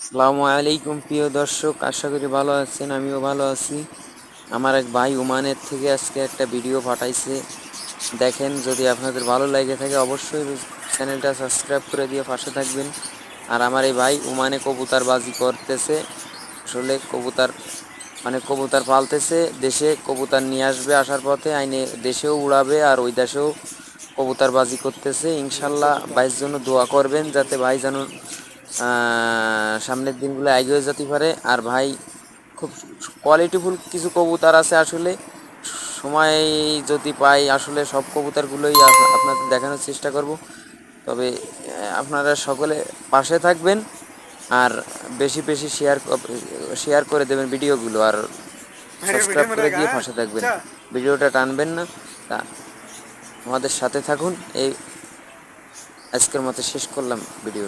আসসালামু আলাইকুম প্রিয় দর্শক, আশা করি ভালো আছেন। আমিও ভালো আছি। আমার এক ভাই ওমানের থেকে আজকে একটা ভিডিও পাঠাইছে, দেখেন। যদি আপনাদের ভালো লাগে থাকে অবশ্যই চ্যানেলটা সাবস্ক্রাইব করে দিয়ে পাশে থাকবেন। আর আমার এই ভাই ওমানে কবুতর বাজি করতেছে, আসলে কবুতর কবুতর পালতেছে, দেশে কবুতর নিয়ে আসবে, আসার পথে আইনে দেশেও উড়াবে আর ওই দেশেও কবুতর বাজি করতেছে। ইনশাল্লাহ ভাইয়ের জন্য দোয়া করবেন, যাতে ভাই যেন সামনের দিনগুলো এগিয়ে যেতে পারে। আর ভাই খুব কোয়ালিটিফুল কিছু কবুতর আছে, আসলে সময় যদি পাই আসলে সব কবুতরগুলোই আপনাদের দেখানোর চেষ্টা করব। তবে আপনারা সকলে পাশে থাকবেন আর বেশি বেশি শেয়ার করে দেবেন ভিডিওগুলো, আর সাবস্ক্রাইব করে দিয়ে পাশে থাকবেন, ভিডিওটা টানবেন না। তা আমাদের সাথে থাকুন। এই আজকের মতো শেষ করলাম ভিডিও।